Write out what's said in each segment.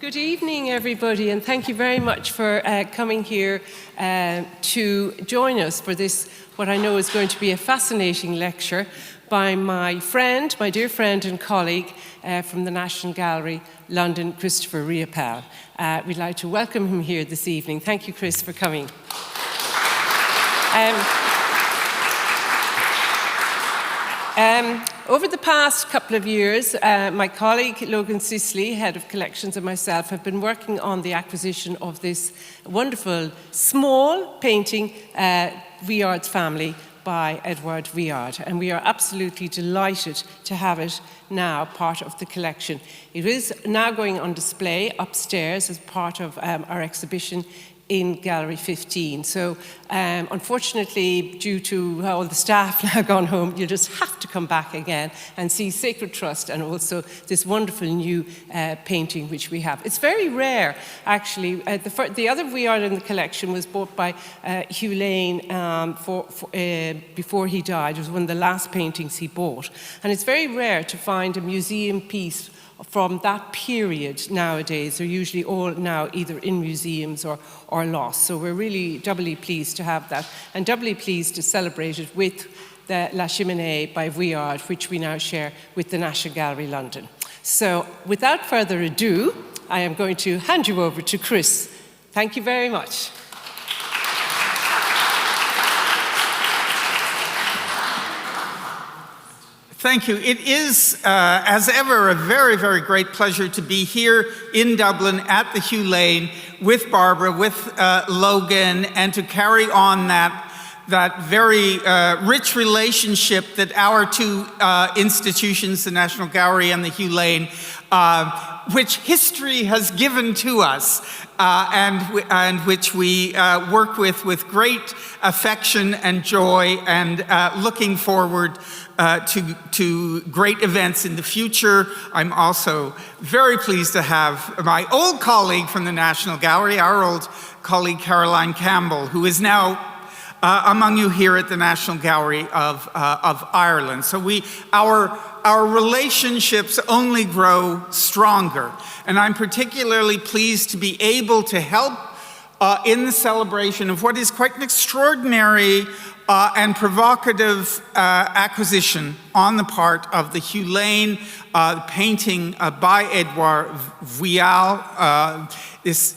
Good evening, everybody, and thank you very much for coming here to join us for this, what I know is going to be a fascinating lecture by my friend, my dear friend and colleague from the National Gallery, London, Christopher Riopelle. We'd like to welcome him here this evening. Thank you, Chris, for coming. Over the past couple of years, my colleague Logan Sisley, Head of Collections, and myself have been working on the acquisition of this wonderful small painting, Vuillard Family, by Edouard Vuillard, and we are absolutely delighted to have it now part of the collection. It is now going on display upstairs as part of our exhibition in Gallery 15. So unfortunately, due to all the staff now gone home, you'll just have to come back again and see Sacred Trust and also this wonderful new painting which we have. It's very rare, actually. The other Vuillard in the collection was bought by Hugh Lane before he died. It was one of the last paintings he bought. And it's very rare to find a museum piece from that period nowadays. They're usually all now either in museums or lost. So we're really doubly pleased to have that, and doubly pleased to celebrate it with the La Cheminée by Vuillard, which we now share with the National Gallery London. So without further ado, I am going to hand you over to Chris. Thank you very much. Thank you. It is, as ever, a very, very great pleasure to be here in Dublin at the Hugh Lane with Barbara, with Logan, and to carry on that very rich relationship that our two institutions, the National Gallery and the Hugh Lane, which history has given to us, and which we work with great affection and joy, and looking forward to great events in the future. I'm also very pleased to have my old colleague from the National Gallery, our old colleague Caroline Campbell, who is now among you here at the National Gallery of Ireland. So our relationships only grow stronger, and I'm particularly pleased to be able to help in the celebration of what is quite an extraordinary and provocative acquisition on the part of the Hugh Lane, painting by Edouard Vuillard, this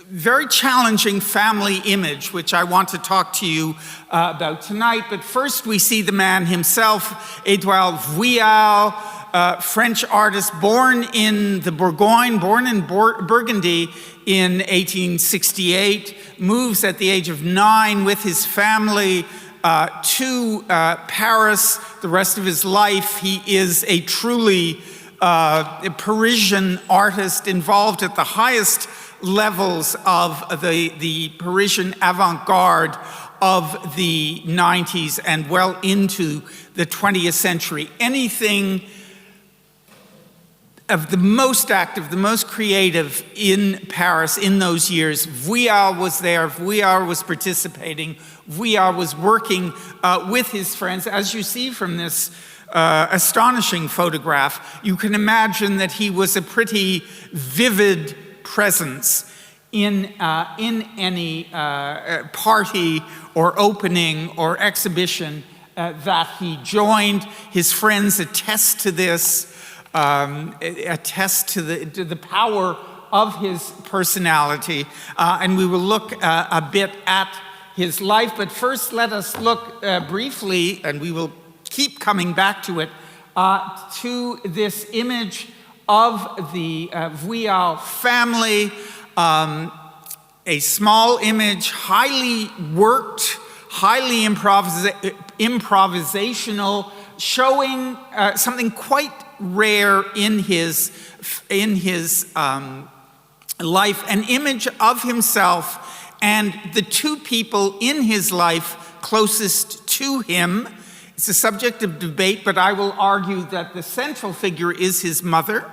very challenging family image, which I want to talk to you about tonight. But first we see the man himself, Edouard Vuillard, French artist, born in the Bourgogne, born in Burgundy in 1868, moves at the age of 9 with his family to Paris. The rest of his life, he is a truly Parisian artist, involved at the highest levels of the Parisian avant-garde of the 90s and well into the 20th century. Anything of the most active, the most creative in Paris in those years, Vuillard was there, Vuillard was participating, Vuillard was working with his friends. As you see from this astonishing photograph, you can imagine that he was a pretty vivid presence in any party or opening or exhibition that he joined. His friends attest to this, attest to the power of his personality, and we will look a bit at his life. But first, let us look briefly, and we will keep coming back to it, to this image of the Vuillard family, a small image, highly worked, highly improvisational, showing something quite rare in his life, an image of himself and the two people in his life closest to him. It's a subject of debate, but I will argue that the central figure is his mother,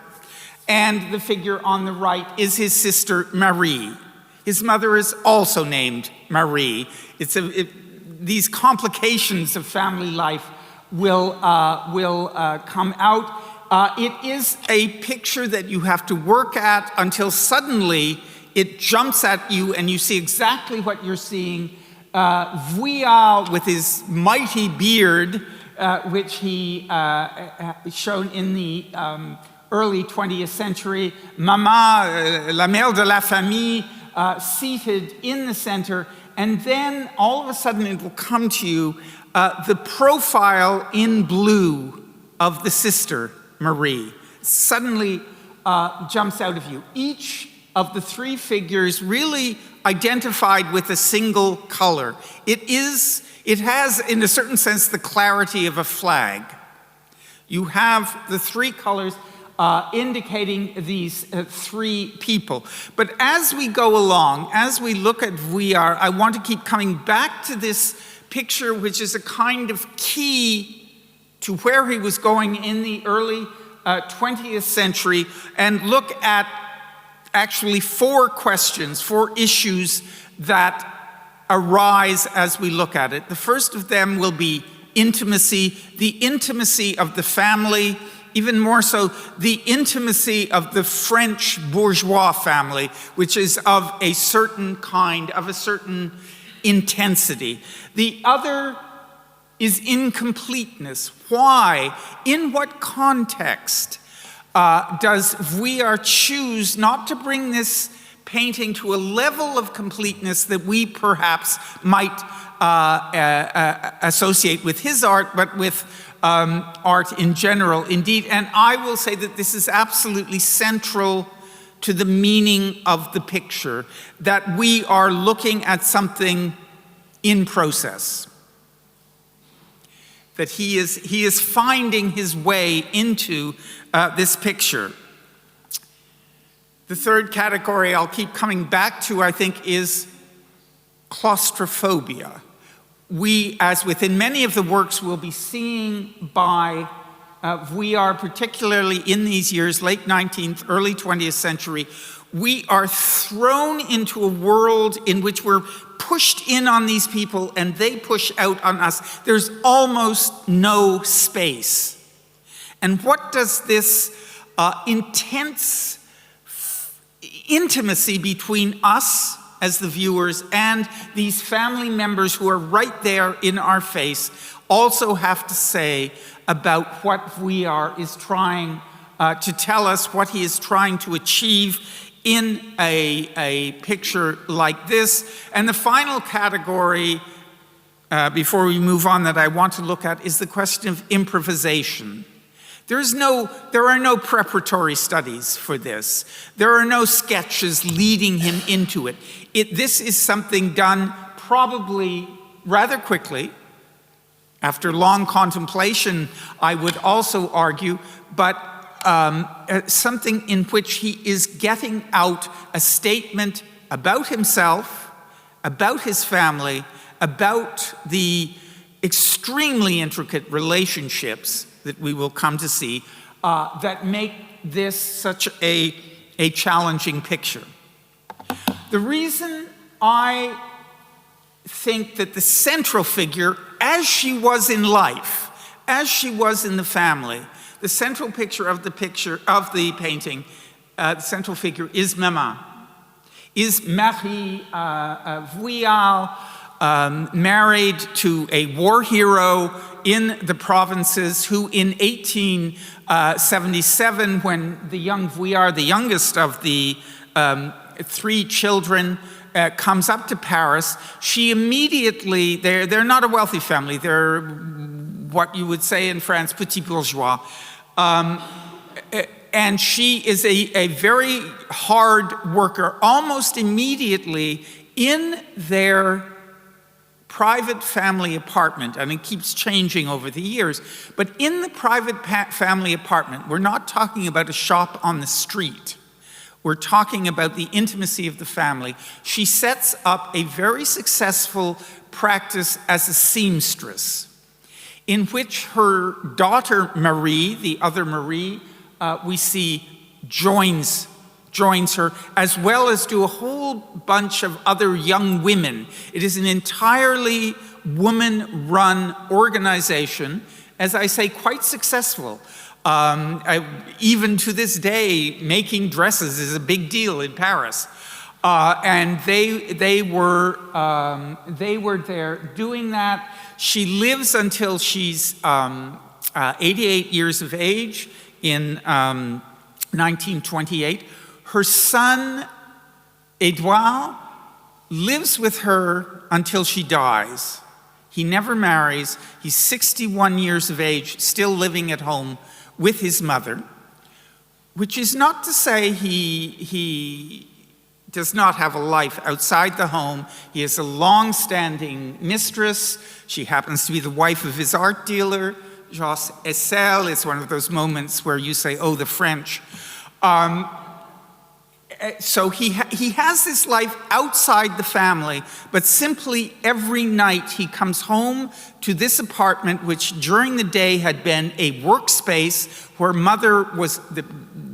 and the figure on the right is his sister Marie. His mother is also named Marie. These complications of family life will come out. It is a picture that you have to work at until suddenly it jumps at you and you see exactly what you're seeing. Vuillard with his mighty beard, which he shown in the early 20th century. Maman, la mère de la famille, seated in the center. And then all of a sudden it will come to you, the profile in blue of the sister, Marie, suddenly jumps out of you. Each of the three figures really identified with a single color. It has, in a certain sense, the clarity of a flag. You have the three colors indicating these three people. But as we go along, as we look at Vuillard, I want to keep coming back to this picture, which is a kind of key to where he was going in the early 20th century, and look at actually four questions, four issues that arise as we look at it. The first of them will be intimacy, the intimacy of the family, even more so, the intimacy of the French bourgeois family, which is of a certain kind, of a certain intensity. The other is incompleteness. Why? In what context does Vuillard choose not to bring this painting to a level of completeness that we perhaps might associate with his art, but with art in general, indeed. And I will say that this is absolutely central to the meaning of the picture, that we are looking at something in process, that he is finding his way into this picture. The third category I'll keep coming back to, I think, is claustrophobia. We, as within many of the works we'll be seeing by Vuillard, particularly in these years, late 19th, early 20th century, we are thrown into a world in which we're pushed in on these people and they push out on us. There's almost no space. And what does this intense intimacy between us as the viewers and these family members who are right there in our face also have to say about what Vuillard is trying to tell us, what he is trying to achieve in a picture like this? And the final category, before we move on, that I want to look at is the question of improvisation. There are no preparatory studies for this. There are no sketches leading him into it. This is something done probably rather quickly, after long contemplation, I would also argue, but something in which he is getting out a statement about himself, about his family, about the extremely intricate relationships that we will come to see that make this such a challenging picture. The reason I think that the central figure, as she was in life, as she was in the family, the central picture of the painting, the central figure is Maman, is Marie Vuillard, married to a war hero in the provinces, who in 1877, when the young Vuillard, the youngest of the three children, comes up to Paris, she immediately, they're not a wealthy family, they're what you would say in France, petit bourgeois. And she is a very hard worker. Almost immediately in their private family apartment, and it keeps changing over the years, but in the private family apartment, we're not talking about a shop on the street. We're talking about the intimacy of the family. She sets up a very successful practice as a seamstress, in which her daughter Marie, the other Marie, we see joins her, as well as do a whole bunch of other young women. It is an entirely woman-run organization, as I say, quite successful. Even to this day, making dresses is a big deal in Paris. And they were there doing that. She lives until she's 88 years of age in 1928. Her son, Édouard, lives with her until she dies. He never marries. He's 61 years of age, still living at home with his mother, which is not to say he does not have a life outside the home. He has a long-standing mistress. She happens to be the wife of his art dealer, Jos Essel. It's one of those moments where you say, oh, the French. So he has this life outside the family, but simply every night he comes home to this apartment, which during the day had been a workspace where mother was, the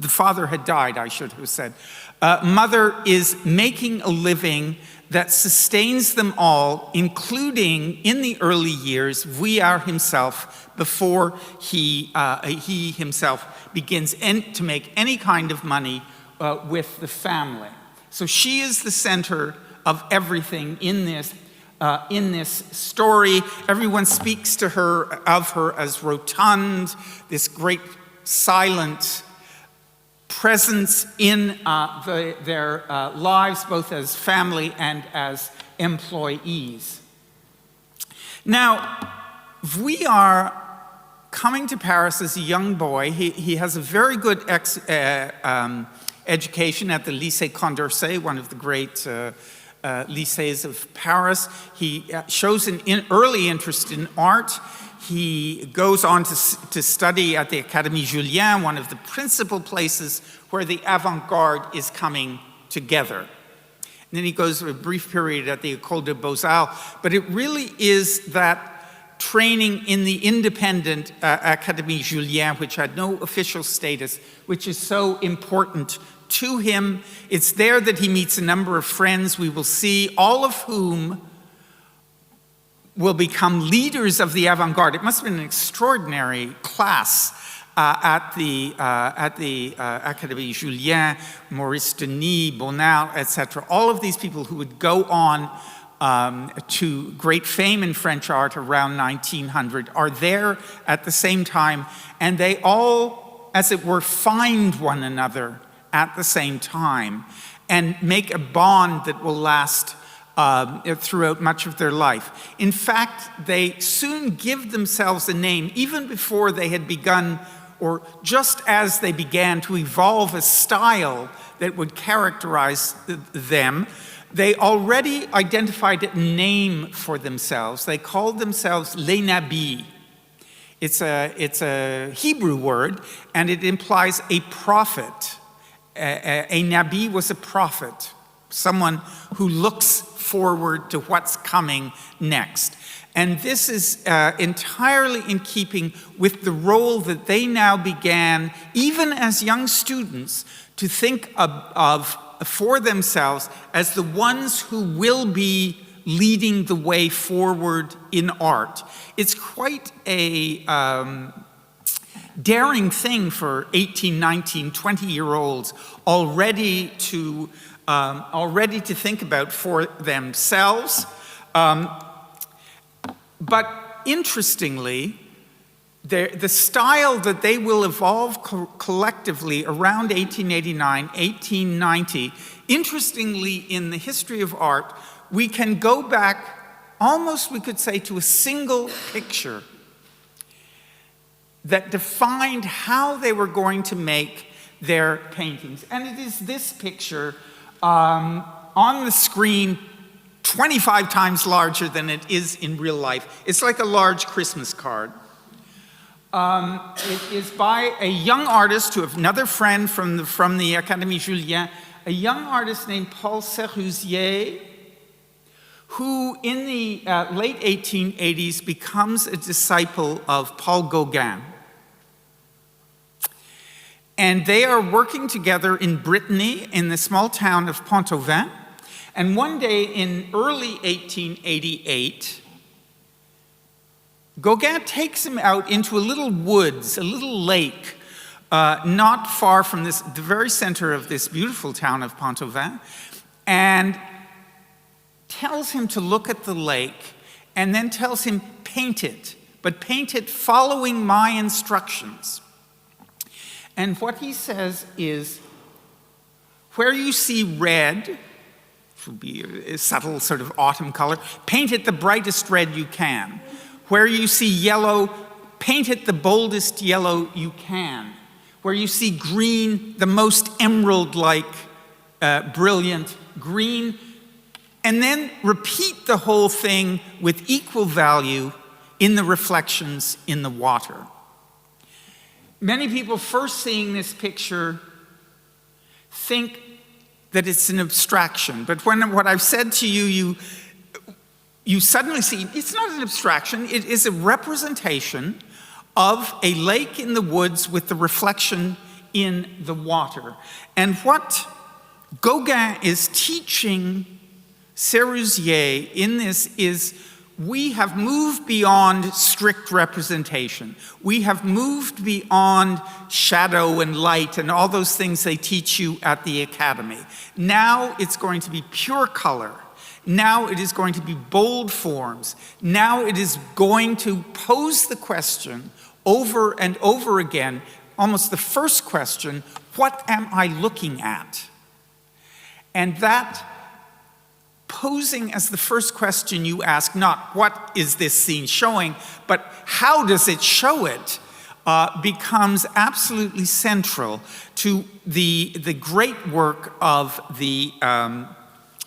father had died, I should have said. Mother is making a living that sustains them all, including, in the early years, Vuillard himself, before he himself begins to make any kind of money with the family. So she is the center of everything in this story. Everyone speaks to her, of her as rotund, this great silent presence in their lives, both as family and as employees. Now, Vuillard, coming to Paris as a young boy, he has a very good education at the Lycée Condorcet, one of the great lycées of Paris. He shows an early interest in art. He goes on to study at the Académie Julian, one of the principal places where the avant-garde is coming together. And then he goes for a brief period at the École des Beaux-Arts, but it really is that training in the independent Académie Julian, which had no official status, which is so important to him. It's there that he meets a number of friends we will see, all of whom will become leaders of the avant-garde. It must have been an extraordinary class at the Académie Julian, Maurice Denis, Bonnard, etc. All of these people who would go on to great fame in French art around 1900 are there at the same time, and they all, as it were, find one another at the same time and make a bond that will last throughout much of their life. In fact, they soon give themselves a name, even before they had begun, or just as they began to evolve a style that would characterize them. They already identified a name for themselves. They called themselves les Nabis. It's a Hebrew word, and it implies a prophet. A Nabi was a prophet, someone who looks forward to what's coming next. And this is entirely in keeping with the role that they now began, even as young students, to think of for themselves as the ones who will be leading the way forward in art. It's quite a daring thing for 18, 19, 20-year-olds already to think about for themselves. But interestingly, the style that they will evolve collectively around 1889, 1890, interestingly, in the history of art, we can go back almost, we could say, to a single picture that defined how they were going to make their paintings. And it is this picture on the screen, 25 times larger than it is in real life. It's like a large Christmas card. It is by a young artist, to another friend from the Académie Julian, a young artist named Paul Sérusier, who in the late 1880s becomes a disciple of Paul Gauguin. And they are working together in Brittany, in the small town of Pont-Aven. And one day in early 1888, Gauguin takes him out into a little woods, a little lake, not far from the very center of this beautiful town of Pont-Aven, and tells him to look at the lake, and then tells him, paint it, but paint it following my instructions. And what he says is, where you see red, which will be a subtle sort of autumn color, paint it the brightest red you can. Where you see yellow, paint it the boldest yellow you can. Where you see green, the most emerald-like, brilliant green, and then repeat the whole thing with equal value in the reflections in the water. Many people first seeing this picture think that it's an abstraction, but when what I've said to you, you suddenly see it's not an abstraction, it is a representation of a lake in the woods with the reflection in the water. And what Gauguin is teaching Sérusier in this is, we have moved beyond strict representation. We have moved beyond shadow and light and all those things they teach you at the academy. Now it's going to be pure color. Now it is going to be bold forms. Now it is going to pose the question over and over again, almost the first question, what am I looking at? And that posing as the first question you ask, not what is this scene showing, but how does it show it, becomes absolutely central to the great work of the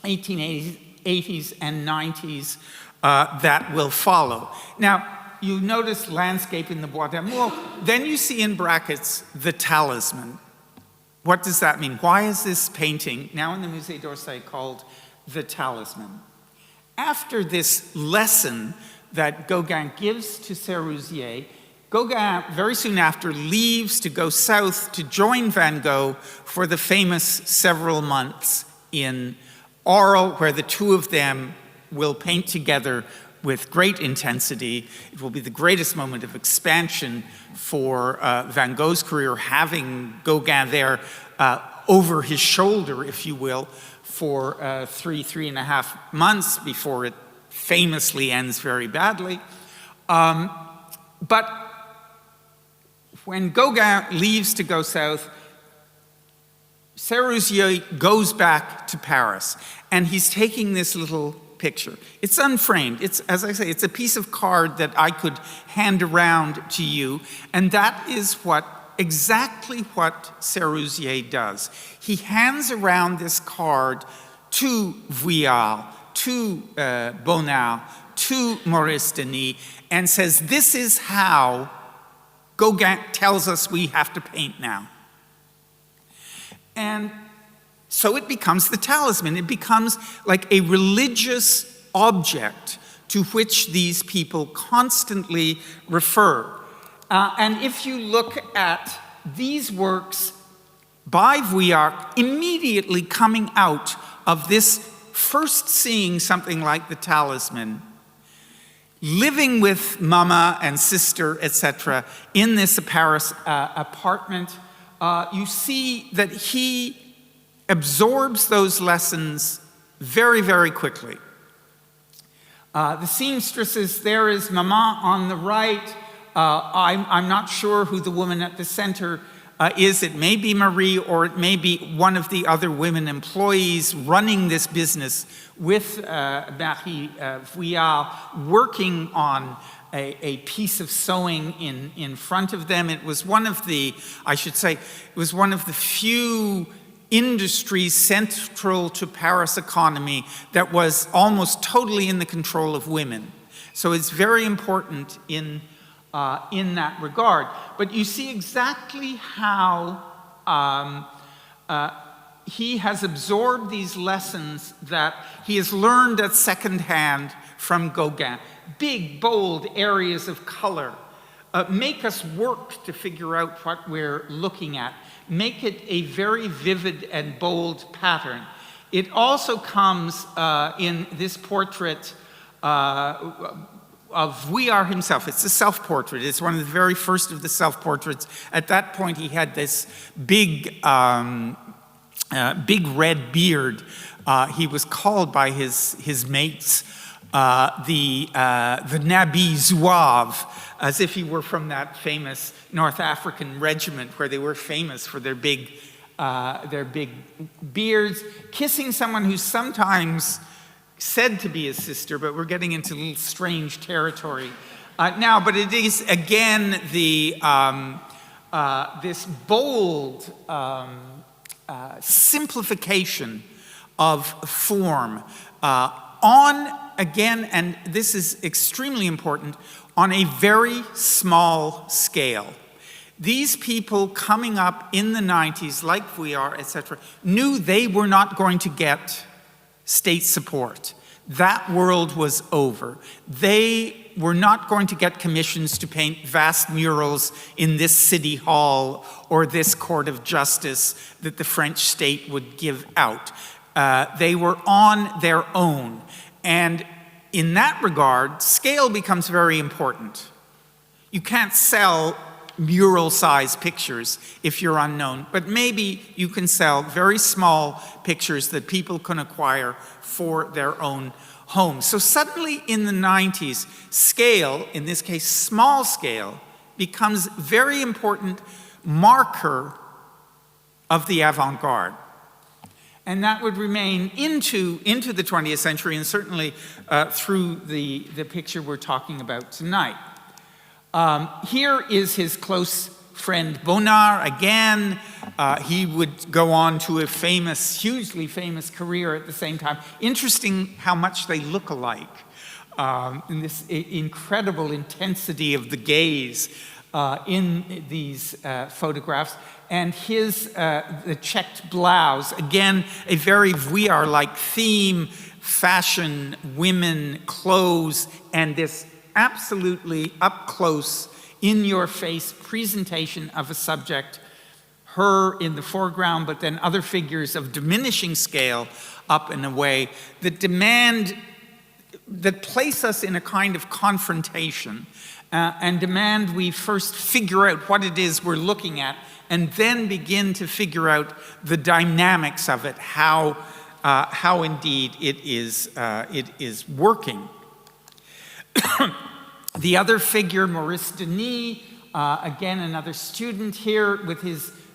1880s and 90s that will follow. Now, you notice landscape in the Bois d'Amour, then you see in brackets the Talisman. What does that mean? Why is this painting now in the Musée d'Orsay called the Talisman? After this lesson that Gauguin gives to Sérusier, Gauguin very soon after leaves to go south to join Van Gogh for the famous several months in Arles, where the two of them will paint together with great intensity. It will be the greatest moment of expansion for Van Gogh's career, having Gauguin there over his shoulder, if you will, for 3.5 months before it famously ends very badly. But when Gauguin leaves to go south, Sérusier goes back to Paris, and he's taking this little picture. It's unframed. It's, as I say, it's a piece of card that I could hand around to you, and that is exactly what Sérusier does. He hands around this card to Vuillard, to Bonnard, to Maurice Denis, and says, this is how Gauguin tells us we have to paint now. And so it becomes the talisman. It becomes like a religious object to which these people constantly refer. And if you look at these works by Vuillard, immediately coming out of this first seeing something like the Talisman, living with mama and sister, etc., in this Paris apartment, you see that he absorbs those lessons very, very quickly. The seamstresses, there is Mama on the right. I'm not sure who the woman at the center is. It may be Marie, or it may be one of the other women employees running this business with Marie Vuillard, working on a piece of sewing in front of them. It was one of the, I should say, it was one of the few industries central to Paris economy that was almost totally in the control of women. So it's very important in that regard. But you see exactly how he has absorbed these lessons that he has learned at second hand from Gauguin. Big, bold areas of color. Make us work to figure out what we're looking at. Make it a very vivid and bold pattern. It also comes in this portrait Vuillard himself. It's a self-portrait. It's one of the very first of the self-portraits. At that point, he had this big red beard. He was called by his mates the Nabis zouave, as if he were from that famous North African regiment where they were famous for their big beards, kissing someone who's sometimes said to be his sister, but we're getting into a little strange territory now. But it is again this bold simplification of form again, and this is extremely important, on a very small scale. These people coming up in the 90s, like Vuillard, etc., knew they were not going to get state support. That world was over. They were not going to get commissions to paint vast murals in this city hall or this court of justice that the French state would give out. They were on their own. And in that regard, scale becomes very important. You can't sell mural-sized pictures if you're unknown, but maybe you can sell very small pictures that people can acquire for their own homes. So suddenly in the 90s, scale, in this case small scale, becomes a very important marker of the avant-garde. And that would remain into the 20th century, and certainly through the picture we're talking about tonight. Here is his close friend Bonnard again. He would go on to a hugely famous career at the same time. Interesting how much they look alike. And this incredible intensity of the gaze in these photographs. And the checked blouse, again, a very Vuillard-like theme, fashion, women, clothes, and this absolutely up-close, in-your-face presentation of a subject, her in the foreground, but then other figures of diminishing scale up in a way that place us in a kind of confrontation and demand we first figure out what it is we're looking at and then begin to figure out the dynamics of it, how indeed it is working. The other figure, Maurice Denis, again another student here with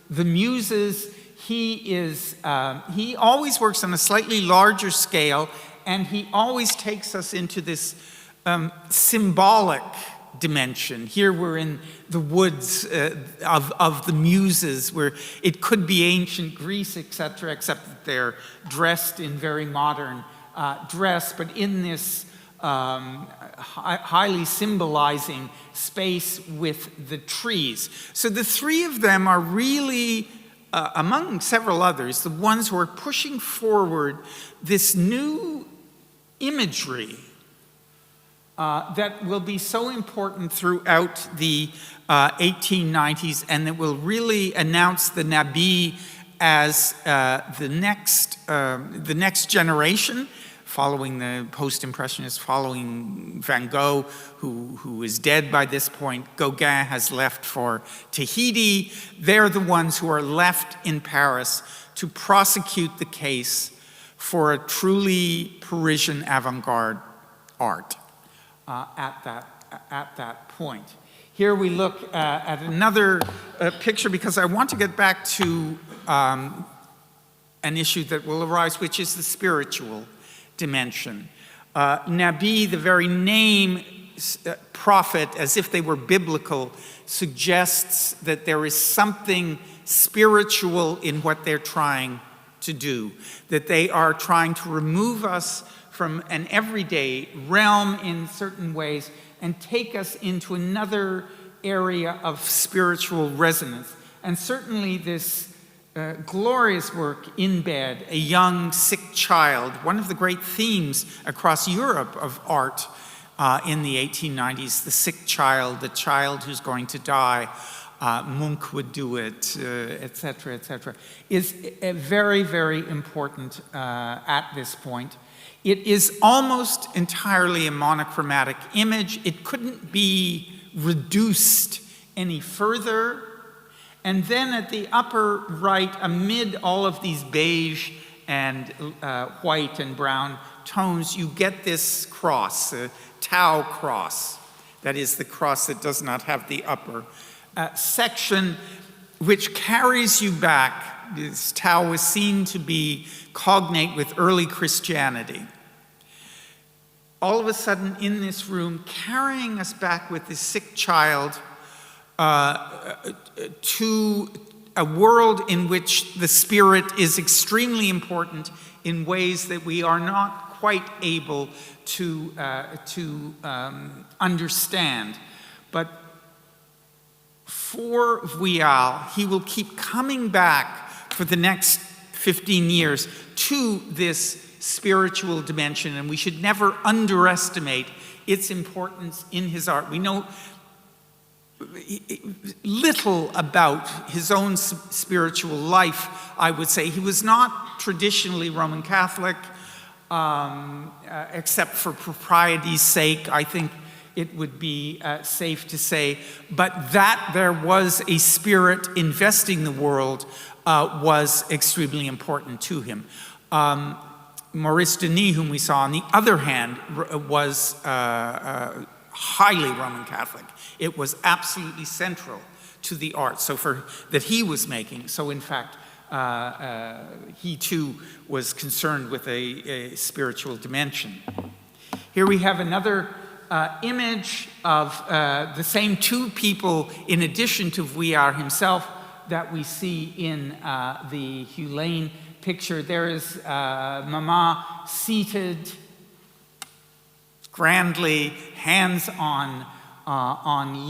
the Muses. He always works on a slightly larger scale, and he always takes us into this symbolic dimension. Here we're in the woods of the Muses, where it could be ancient Greece, etc., except that they're dressed in very modern dress, but in this highly symbolizing space with the trees. So the three of them are really, among several others, the ones who are pushing forward this new imagery that will be so important throughout the 1890s, and that will really announce the Nabis as the next generation, following the post-impressionists, following Van Gogh, who is dead by this point. Gauguin has left for Tahiti. They're the ones who are left in Paris to prosecute the case for a truly Parisian avant-garde art at that point. Here we look at another picture, because I want to get back to an issue that will arise, which is the spiritual dimension. Nabis, the very name prophet, as if they were biblical, suggests that there is something spiritual in what they're trying to do, that they are trying to remove us from an everyday realm in certain ways and take us into another area of spiritual resonance. And certainly this glorious work, In Bed, a young sick child, one of the great themes across Europe of art in the 1890s, the sick child, the child who's going to die, Munch would do it, etc., is very, very important at this point. It is almost entirely a monochromatic image. It couldn't be reduced any further. And then at the upper right, amid all of these beige and white and brown tones, you get this cross, a Tau cross. That is the cross that does not have the upper section, which carries you back. This Tau was seen to be cognate with early Christianity. All of a sudden in this room, carrying us back with this sick child to a world in which the spirit is extremely important in ways that we are not quite able to understand. But for Vuillard, he will keep coming back for the next 15 years to this spiritual dimension, and we should never underestimate its importance in his art. We know little about his own spiritual life, I would say. He was not traditionally Roman Catholic, except for propriety's sake, I think it would be safe to say. But that there was a spirit investing the world was extremely important to him. Maurice Denis, whom we saw on the other hand, was highly Roman Catholic. It was absolutely central to the art that he was making. So in fact, he too was concerned with a spiritual dimension. Here we have another image of the same two people, in addition to Vuillard himself, that we see in the Hugh Lane picture. There is Mama seated grandly, hands on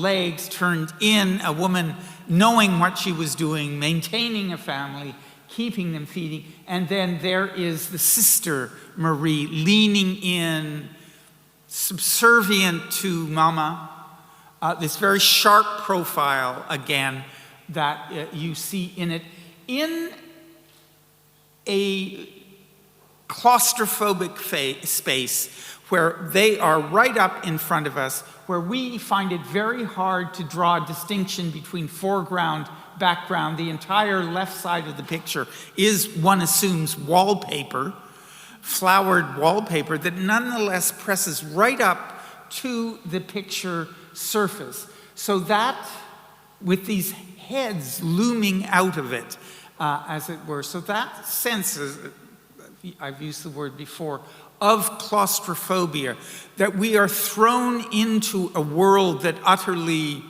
legs, turned in, a woman knowing what she was doing, maintaining a family, keeping them feeding. And then there is the sister, Marie, leaning in, subservient to Mama. This very sharp profile, again, that you see in it. In a claustrophobic space where they are right up in front of us, where we find it very hard to draw a distinction between foreground, background. The entire left side of the picture is, one assumes, wallpaper, flowered wallpaper that nonetheless presses right up to the picture surface. So that, with these heads looming out of it, as it were. So that sense, I've used the word before, of claustrophobia, that we are thrown into a world that utterly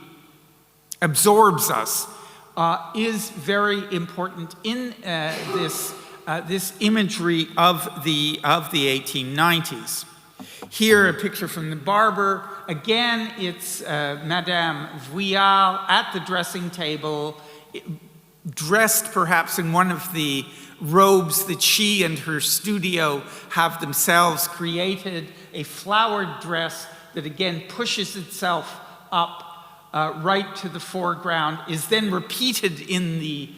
absorbs us, is very important in this imagery of the 1890s. Here, a picture from the barber. Again, it's Madame Vuillard at the dressing table, dressed perhaps in one of the robes that she and her studio have themselves created, a flowered dress that again pushes itself up right to the foreground, is then repeated in the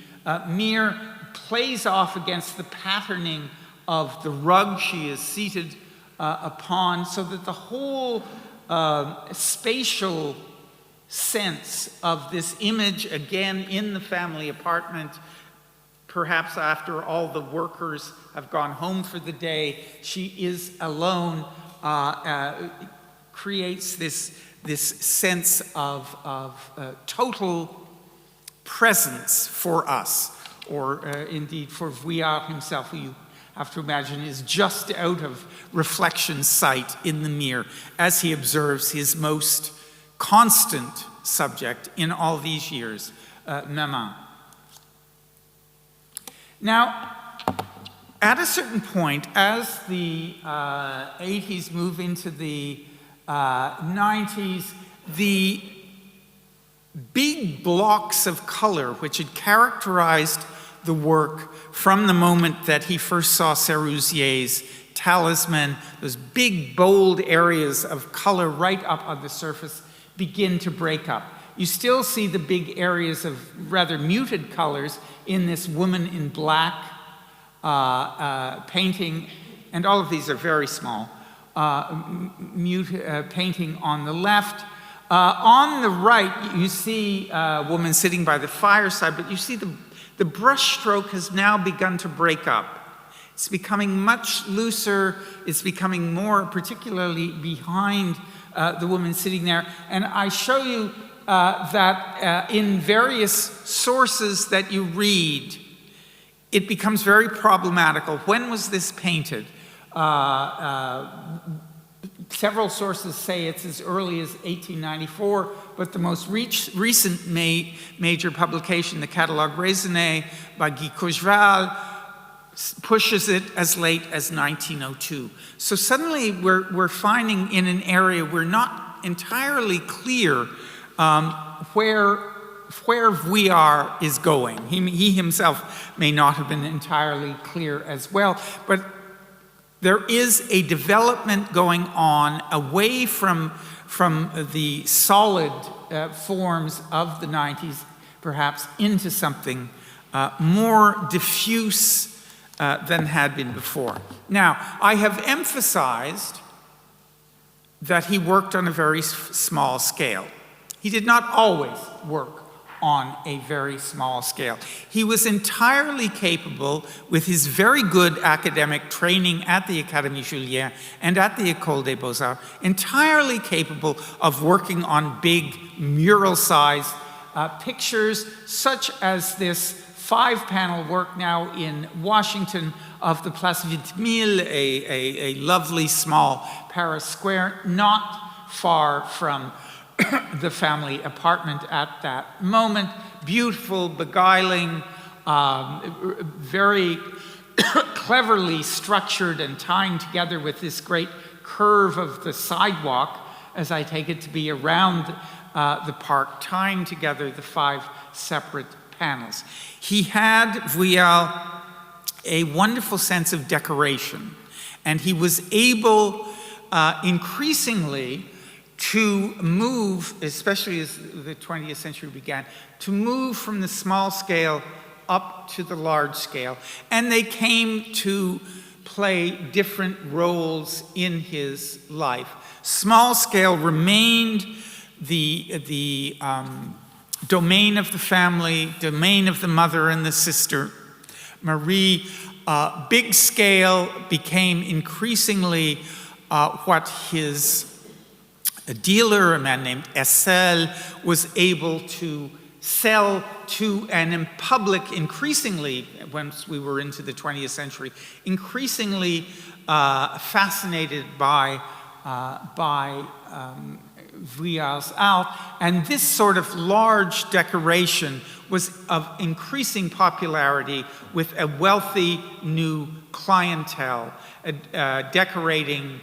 mirror, plays off against the patterning of the rug she is seated upon, so that the whole spatial sense of this image, again in the family apartment, perhaps after all the workers have gone home for the day, she is alone, creates this sense of total presence for us, or indeed for Vuillard himself, who you have to imagine is just out of reflection sight in the mirror as he observes his most constant subject in all these years, Maman. Now, at a certain point, as the 80s move into the 90s, the big blocks of color which had characterized the work from the moment that he first saw Seruzier's Talisman, those big, bold areas of color right up on the surface, begin to break up. You still see the big areas of rather muted colors in this woman in black painting and all of these are very small, painting on the left. On the right, you see a woman sitting by the fireside, but you see the brush stroke has now begun to break up. It's becoming much looser. It's becoming more, particularly behind the woman sitting there. And I show you that in various sources that you read, it becomes very problematical. When was this painted? Several sources say it's as early as 1894, but the most recent major publication, the Catalogue raisonné by Guy Courchevel, pushes it as late as 1902. So suddenly we're finding in an area we're not entirely clear where Vuillard is going. He himself may not have been entirely clear as well, but there is a development going on away from the solid forms of the 90s, perhaps into something more diffuse than had been before. Now, I have emphasized that he worked on a very small scale. He did not always work on a very small scale. He was entirely capable, with his very good academic training at the Académie Julian and at the École des Beaux-Arts, entirely capable of working on big mural-sized pictures, such as this 5-panel work now in Washington of the Place Vintimille, a lovely small Paris square, not far from the family apartment at that moment. Beautiful, beguiling, very cleverly structured and tying together with this great curve of the sidewalk, as I take it to be around the park, tying together the 5 separate panels. He had, Vuillard, a wonderful sense of decoration, and he was able increasingly to move, especially as the 20th century began, to move from the small scale up to the large scale. And they came to play different roles in his life. Small scale remained the domain of the family, domain of the mother and the sister, Marie. Big scale became increasingly what his dealer, a man named Essel, was able to sell to, and in public increasingly, once we were into the 20th century, increasingly fascinated by Vuillard's art. And this sort of large decoration was of increasing popularity with a wealthy new clientele, decorating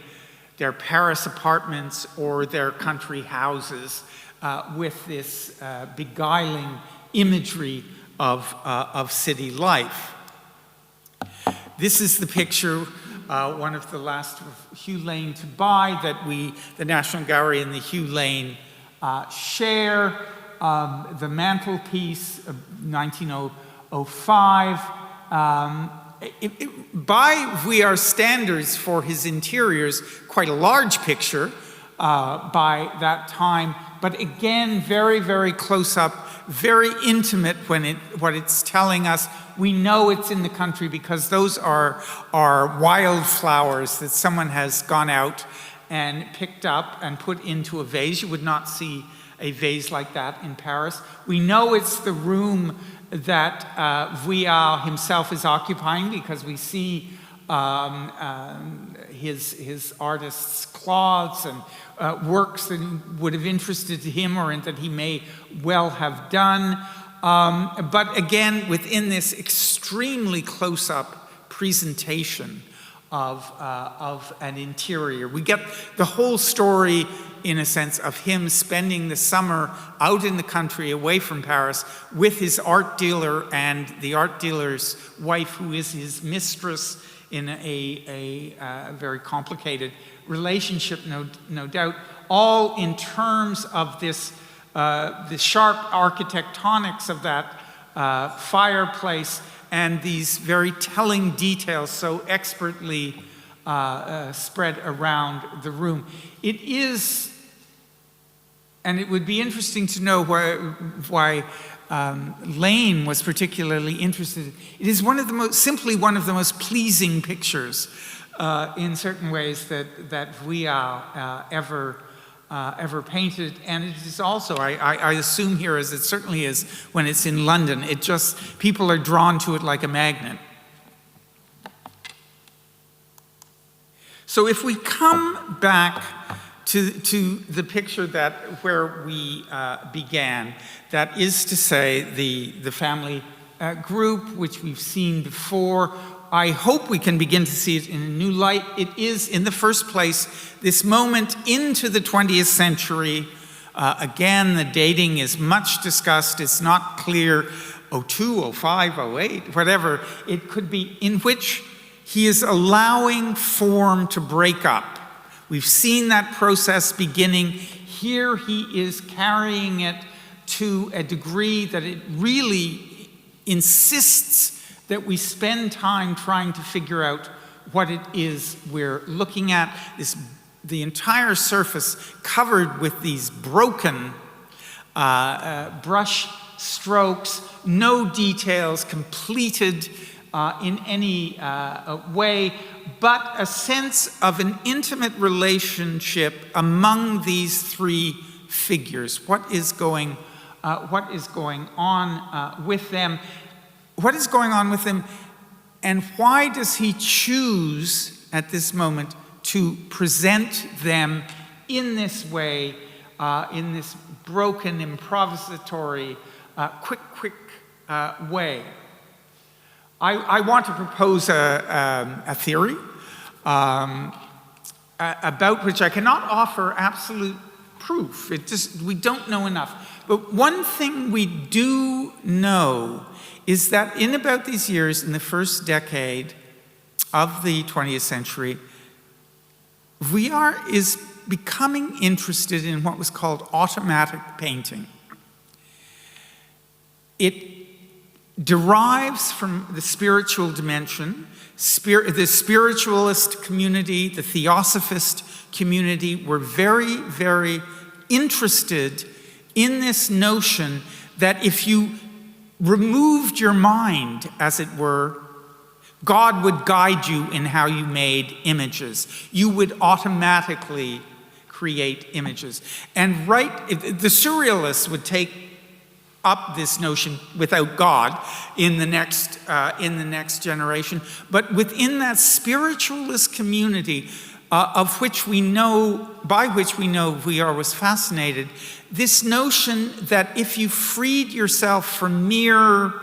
their Paris apartments or their country houses with this beguiling imagery of city life. This is the picture, one of the last of Hugh Lane to buy, that the National Gallery and the Hugh Lane share. The mantelpiece of 1905. By Vuillard's standards for his interiors, quite a large picture by that time, but again, very, very close up, very intimate what it's telling us. We know it's in the country because those are wildflowers that someone has gone out and picked up and put into a vase. You would not see a vase like that in Paris. We know it's the room that Vuillard himself is occupying, because we see his artist's cloths and works that would have interested him or that he may well have done. But again, within this extremely close-up presentation of an interior, we get the whole story, in a sense, of him spending the summer out in the country away from Paris with his art dealer and the art dealer's wife, who is his mistress, in a very complicated relationship, no doubt, all in terms of this the sharp architectonics of that fireplace and these very telling details so expertly spread around the room. It is, and it would be interesting to know why Lane was particularly interested. It is simply one of the most pleasing pictures in certain ways that Vuillard ever painted, and it is also, I assume here, as it certainly is when it's in London, people are drawn to it like a magnet. So if we come back to the picture where we began, that is to say the family group, which we've seen before, I hope we can begin to see it in a new light. It is, in the first place, this moment into the 20th century. Again, the dating is much discussed. It's not clear, 02, 05, 08, whatever. It could be in which he is allowing form to break up. We've seen that process beginning. Here he is carrying it to a degree that it really insists that we spend time trying to figure out what it is we're looking at. The entire surface covered with these broken brush strokes, no details completed in any way, but a sense of an intimate relationship among these three figures. What is going on with them? What is going on with them, and why does he choose at this moment to present them in this way, in this broken, improvisatory, quick way? I want to propose a theory about which I cannot offer absolute proof. We don't know enough. But one thing we do know is that in about these years, in the first decade of the 20th century, Vuillard is becoming interested in what was called automatic painting. It derives from the spiritual dimension. The spiritualist community, the theosophist community were very, very interested in this notion that if you removed your mind, as it were, God would guide you in how you made images. You would automatically create images. And the surrealists would take up this notion without God in the next generation. But within that spiritualist community, by which we know Vuillard was fascinated, this notion that if you freed yourself from mere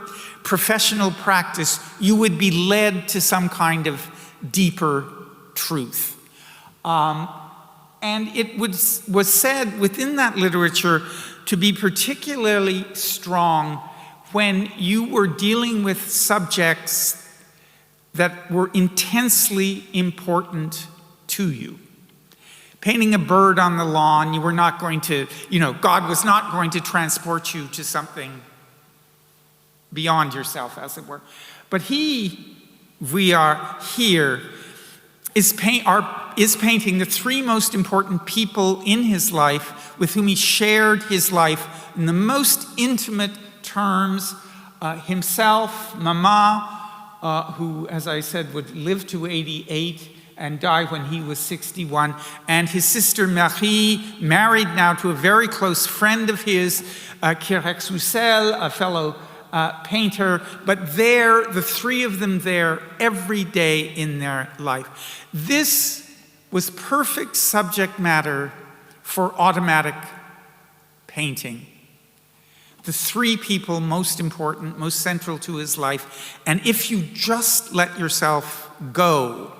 professional practice, you would be led to some kind of deeper truth. And it was said within that literature to be particularly strong when you were dealing with subjects that were intensely important to you. Painting a bird on the lawn, you were not going to, God was not going to transport you to something beyond yourself, as it were. But Vuillard here, is painting the three most important people in his life with whom he shared his life in the most intimate terms. Himself, Mama, who, as I said, would live to 88 and die when he was 61, and his sister Marie, married now to a very close friend of his, Curator, a fellow painter, but the three of them there every day in their life. This was perfect subject matter for automatic painting. The three people most important, most central to his life, and if you just let yourself go,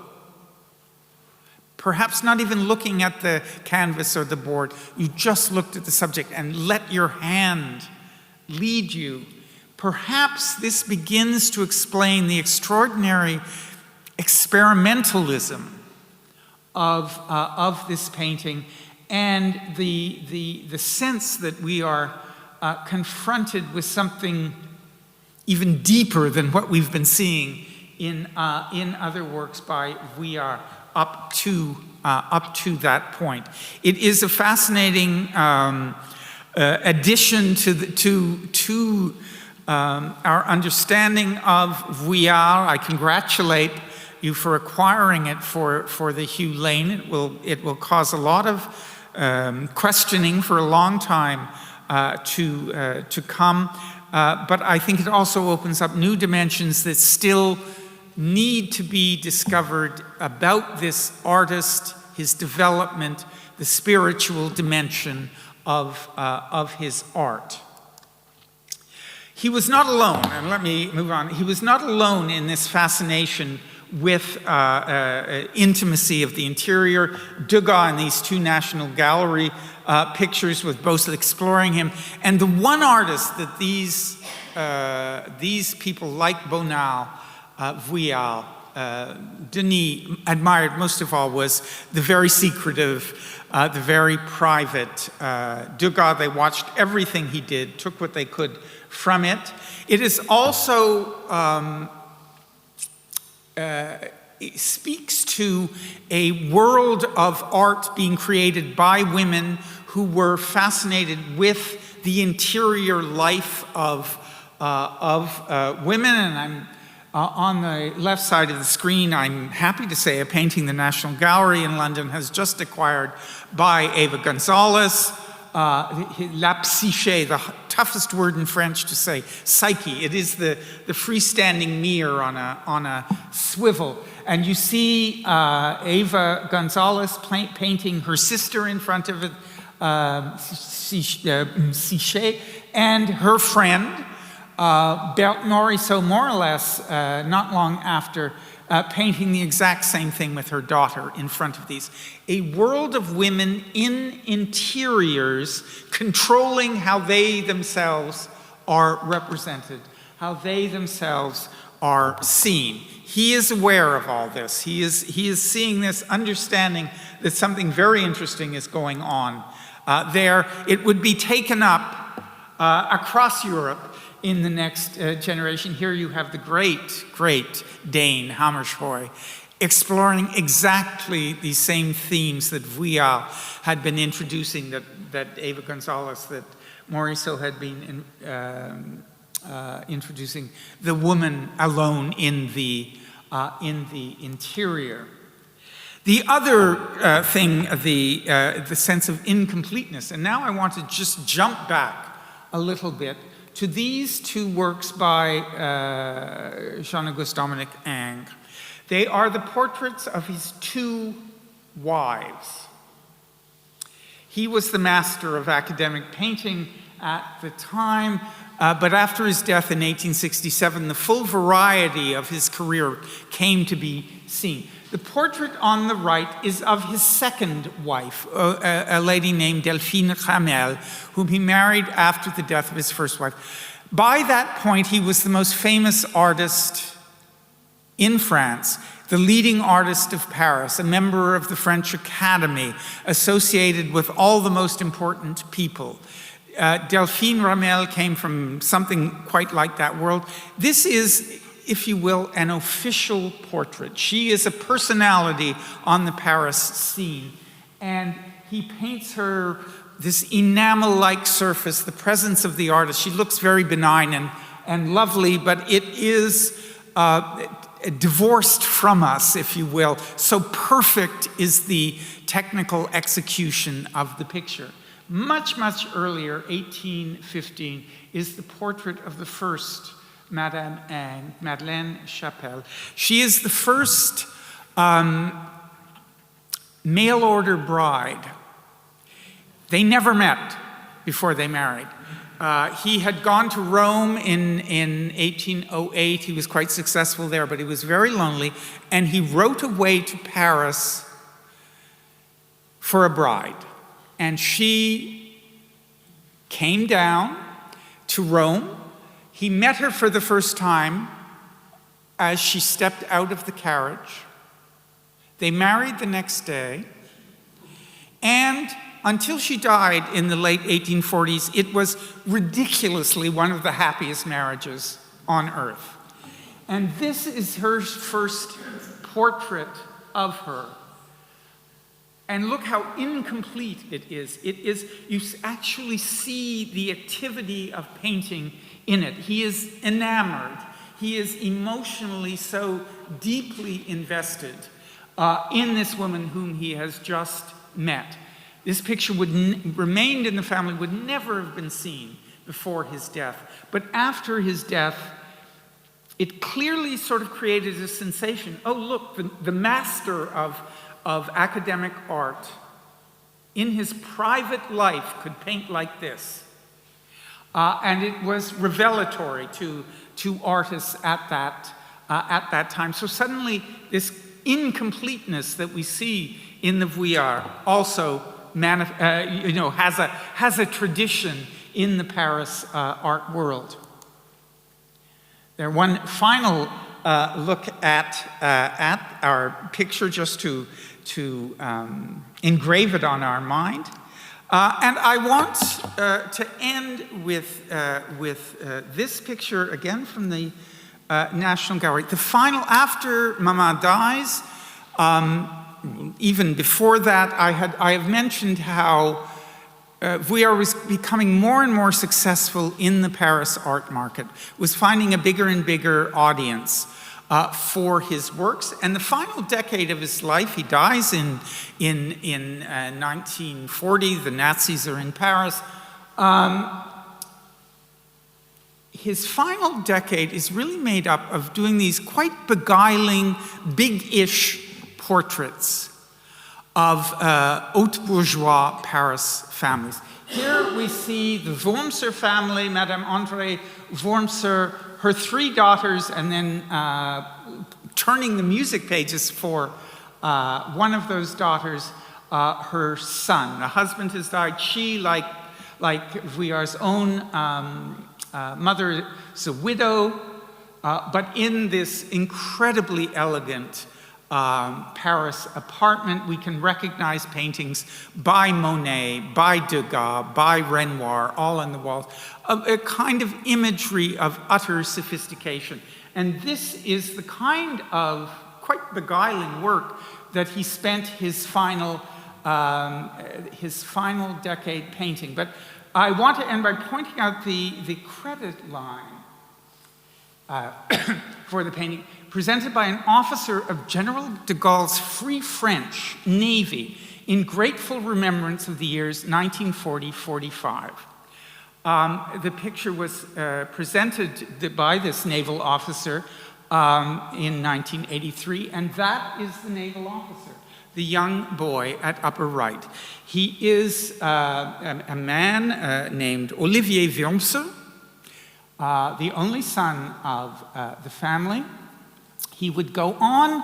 perhaps not even looking at the canvas or the board, you just looked at the subject and let your hand lead you. Perhaps this begins to explain the extraordinary experimentalism of this painting and the sense that we are confronted with something even deeper than what we've been seeing in other works by Vuillard up to that point. It is a fascinating addition to our understanding of Vuillard. I congratulate you for acquiring it for the Hugh Lane. It will cause a lot of questioning for a long time to come. But I think it also opens up new dimensions that still need to be discovered about this artist, his development, the spiritual dimension of his art. He was not alone, and let me move on. He was not alone in this fascination with intimacy of the interior. Degas in these two National Gallery pictures was both exploring him. And the one artist that these people like Bonnat, Vuillard, Denis admired most of all was the very secretive, the very private Degas. They watched everything he did, took what they could from it. It is also it speaks to a world of art being created by women who were fascinated with the interior life of women. And I'm on the left side of the screen, I'm happy to say a painting the National Gallery in London has just acquired by Eva Gonzalez. La psyché, the toughest word in French to say, psyche. It is the freestanding mirror on a swivel. And you see Eva Gonzalez painting her sister in front of it, Psyché, and her friend, Morisot, more or less, not long after, painting the exact same thing with her daughter in front of these. A world of women in interiors controlling how they themselves are represented, how they themselves are seen. He is aware of all this. He is seeing this, understanding that something very interesting is going on there. It would be taken up across Europe in the next generation. Here you have the great Dane Hammershøi exploring exactly the same themes that Vuillard had been introducing, that Eva Gonzalez, that Morisot had been introducing, the woman alone in the interior. The other thing, the sense of incompleteness, and now I want to just jump back a little bit to these two works by Jean-Auguste Dominic Ingres. They are the portraits of his two wives. He was the master of academic painting at the time, but after his death in 1867, the full variety of his career came to be seen. The portrait on the right is of his second wife, a lady named Delphine Ramel, whom he married after the death of his first wife. By that point, he was the most famous artist in France, the leading artist of Paris, a member of the French Academy, associated with all the most important people. Delphine Ramel came from something quite like that world. This is, if you will, an official portrait. She is a personality on the Paris scene, and he paints her this enamel-like surface, the presence of the artist. She looks very benign and lovely, but it is divorced from us, if you will. So perfect is the technical execution of the picture. Much earlier, 1815, is the portrait of the first Madame Ingres, Madeleine Chapelle. She is the first mail-order bride. They never met before they married. He had gone to Rome in 1808. He was quite successful there, but he was very lonely, and he wrote away to Paris for a bride. And she came down to Rome. He met her for the first time as she stepped out of the carriage. They married the next day, and until she died in the late 1840s, it was ridiculously one of the happiest marriages on earth. And this is her first portrait of her. And look how incomplete it is. You actually see the activity of painting in it. He is enamored. He is emotionally so deeply invested in this woman whom he has just met. This picture remained in the family, would never have been seen before his death. But after his death, it clearly sort of created a sensation. Oh, look, the master of academic art in his private life could paint like this. And it was revelatory to artists at that time. So suddenly this incompleteness that we see in the Vuillard also has a tradition in the Paris art world. There, one final look at our picture, just to engrave it on our mind. And I want to end with this picture, again from the National Gallery. The final, after Mama dies, even before that, I have mentioned how Vuillard was becoming more and more successful in the Paris art market, was finding a bigger and bigger audience for his works. And the final decade of his life, he dies in 1940, the Nazis are in Paris. His final decade is really made up of doing these quite beguiling, big-ish portraits of haute bourgeois Paris families. Here we see the Wurmser family, Madame André Wurmser, her 3 daughters, and then turning the music pages for one of those daughters, her son. The husband has died. She, like Vuillard's own mother, is a widow, but in this incredibly elegant Paris apartment, we can recognize paintings by Monet, by Degas, by Renoir, all on the walls, a kind of imagery of utter sophistication. And this is the kind of quite beguiling work that he spent his final decade painting. But I want to end by pointing out the credit line for the painting, presented by an officer of General de Gaulle's Free French Navy in grateful remembrance of the years 1940-45. The picture was presented by this naval officer in 1983, and that is the naval officer, the young boy at upper right. He is a man named Olivier Wurmser, the only son of the family. He would go on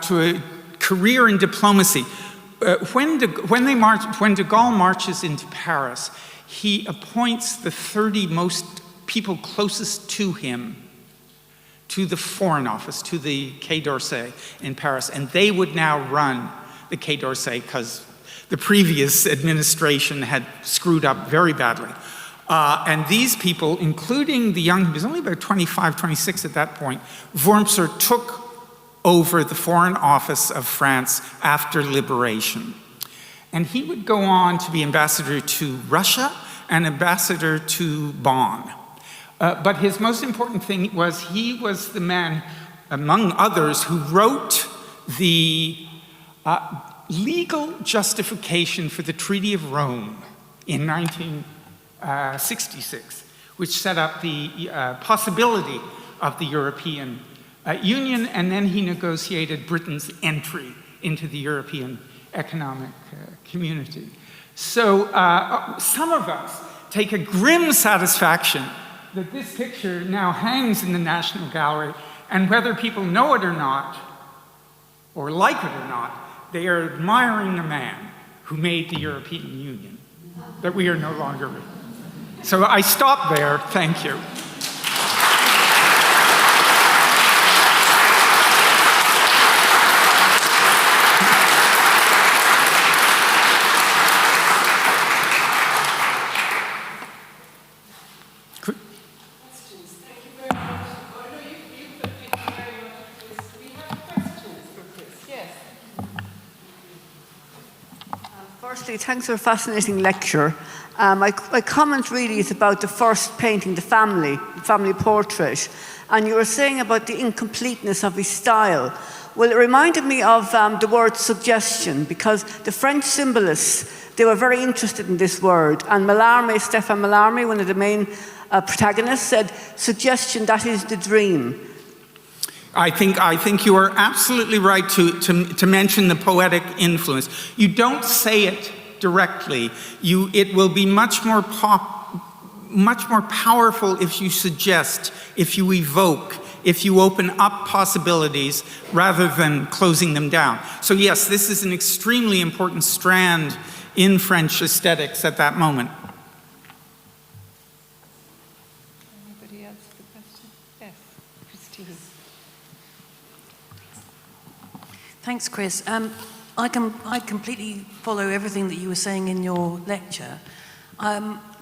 to a career in diplomacy. When de Gaulle marches into Paris, he appoints the 30 most people closest to him to the Foreign Office, to the Quai d'Orsay in Paris, and they would now run the Quai d'Orsay because the previous administration had screwed up very badly. And these people, including the young, he was only about 25, 26 at that point, Wurmser took over the Foreign Office of France after liberation. And he would go on to be ambassador to Russia and ambassador to Bonn. But his most important thing was he was the man, among others, who wrote the legal justification for the Treaty of Rome in 1966, which set up the possibility of the European Union, and then he negotiated Britain's entry into the European Economic Community. So some of us take a grim satisfaction that this picture now hangs in the National Gallery, and whether people know it or not, or like it or not, they are admiring the man who made the European Union that we are no longer with. So I stop there. Thank you. firstly, thanks for a fascinating lecture. My comment really is about the first painting, the family portrait. And you were saying about the incompleteness of his style. Well, it reminded me of the word suggestion, because the French symbolists, they were very interested in this word. And Mallarmé, Stéphane Mallarmé, one of the main protagonists, said, suggestion, that is the dream. I think you are absolutely right to mention the poetic influence. You don't say it directly. It will be much more powerful if you suggest, if you evoke, if you open up possibilities rather than closing them down. So yes, this is an extremely important strand in French aesthetics at that moment. Anybody else with a question? Yes, Christine. Thanks, Chris. I completely follow everything that you were saying in your lecture.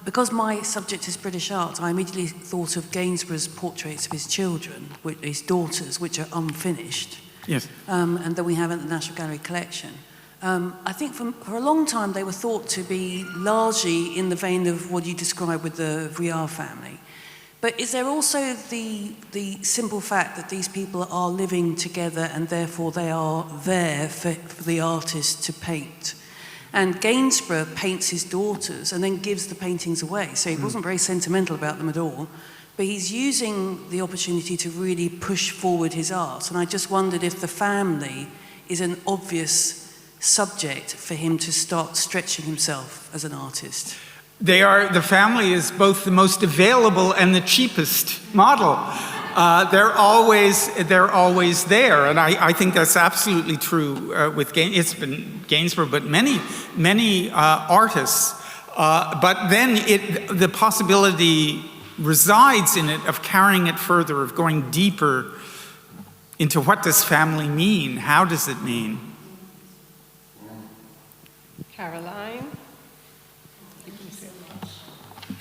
Because my subject is British art, I immediately thought of Gainsborough's portraits of his children, his daughters, which are unfinished. Yes. And that we have in the National Gallery collection. I think for a long time they were thought to be largely in the vein of what you described with the Vuillard family. But is there also the simple fact that these people are living together and therefore they are there for the artist to paint? And Gainsborough paints his daughters and then gives the paintings away. So he wasn't very sentimental about them at all. But he's using the opportunity to really push forward his art. And I just wondered if the family is an obvious subject for him to start stretching himself as an artist. The family is both the most available and the cheapest model. They're always there, and I think that's absolutely true with it's been Gainsborough, but many artists. But then the possibility resides in it of carrying it further, of going deeper into what does family mean? How does it mean? Caroline?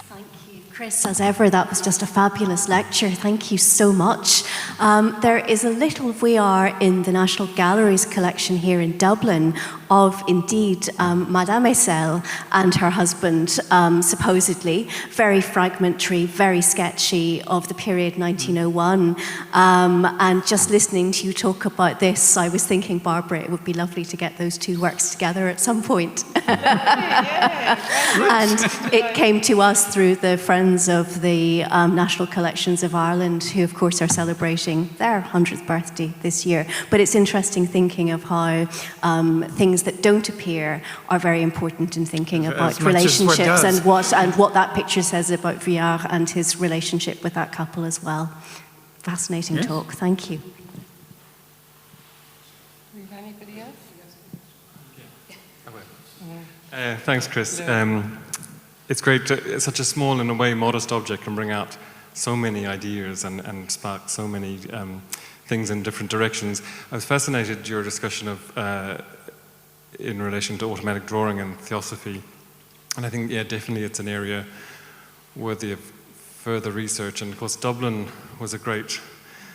Thank you, Chris. As ever, that was just a fabulous lecture. Thank you so much. There is a little Vuillard in the National Gallery's collection here in Dublin of, indeed, Madame Vuillard and her husband, supposedly, very fragmentary, very sketchy, of the period 1901. And just listening to you talk about this, I was thinking, Barbara, it would be lovely to get those two works together at some point. And it came to us through the Friends of the National Collections of Ireland, who, of course, are celebrating their 100th birthday this year. But it's interesting thinking of how things that don't appear are very important in thinking about relationships and what that picture says about Vuillard and his relationship with that couple as well. Fascinating talk. Thank you. Anybody else? Thanks, Chris. It's great. It's such a small, in a way, modest object can bring out so many ideas and spark so many things in different directions. I was fascinated with your discussion of in relation to automatic drawing and theosophy, and I think, yeah, definitely it's an area worthy of further research. And of course, Dublin was a great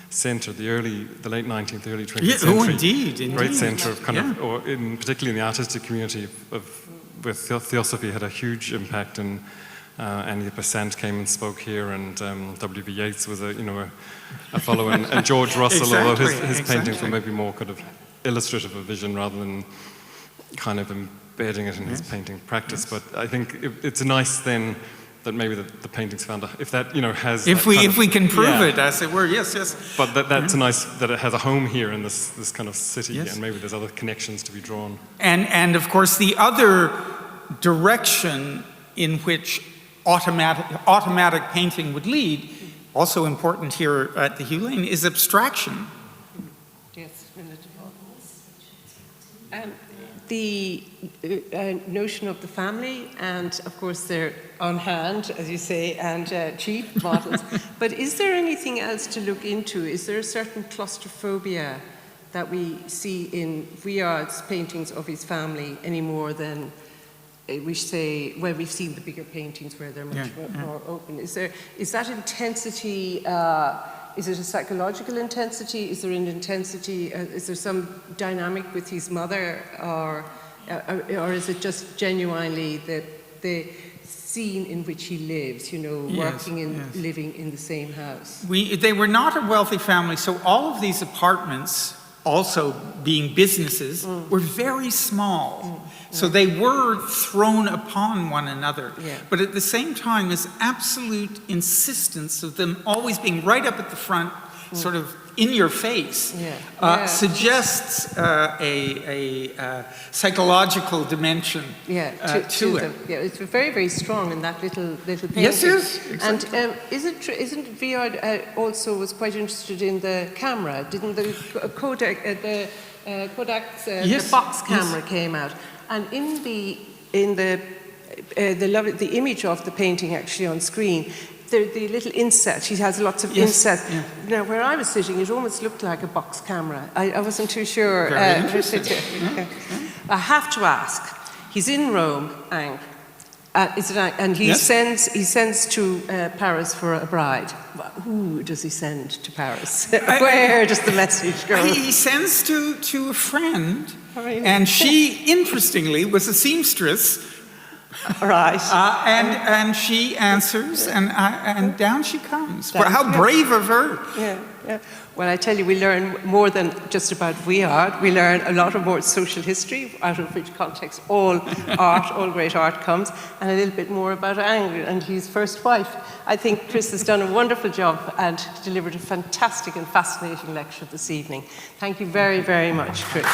centre, the late 19th, early 20th century. Oh, indeed. Great centre of particularly in the artistic community with theosophy had a huge impact, and Annie Besant came and spoke here, and W.B. Yeats was a follower, and George Russell, although his paintings were maybe more kind of illustrative of vision rather than kind of embedding it in his painting practice. But I think it's nice then that maybe the paintings found if that has if we can prove it, as it were, yes. But that's nice that it has a home here in this kind of city, and maybe there's other connections to be drawn. And of course the other direction in which automatic painting would lead, also important here at the Hugh Lane, is abstraction. Yes, the notion of the family, and of course they're on hand, as you say, and cheap models. But is there anything else to look into? Is there a certain claustrophobia that we see in Vuillard's paintings of his family any more than we say, well, we've seen the bigger paintings where they're much more open. Is that intensity, is it a psychological intensity? Is there an intensity, is there some dynamic with his mother, or Or is it just genuinely the scene in which he lives, you know, Yes, working and yes. living in the same house? They were not a wealthy family, so all of these apartments, also being businesses, were very small. So they were thrown upon one another. Yeah. But at the same time, this absolute insistence of them always being right up at the front, sort of in your face, suggests a psychological dimension to it. them. Yeah, it's very, very strong in that little painting. Yes, exactly. And isn't Vuillard also was quite interested in the camera? Didn't the Kodak's Yes, the box camera came out, and in the image of the painting actually on screen, the little inset, he has lots of insets. Yeah. Now, where I was sitting, it almost looked like a box camera. I wasn't too sure. Very interesting. I have to ask, he's in Rome, Ang, and he sends to Paris for a bride. Who does he send to Paris? Where does the message go? He sends to a friend, Really? and she, interestingly, was a seamstress. Right. And she answers, and down she comes. Well, how Yeah. brave of her! Yeah. Well, I tell you, we learn more than just about Vuillard. We learn a lot of more social history, out of which context all great art comes, and a little bit more about Ang and his first wife. I think Chris has done a wonderful job and delivered a fantastic and fascinating lecture this evening. Thank you very, very much, Chris.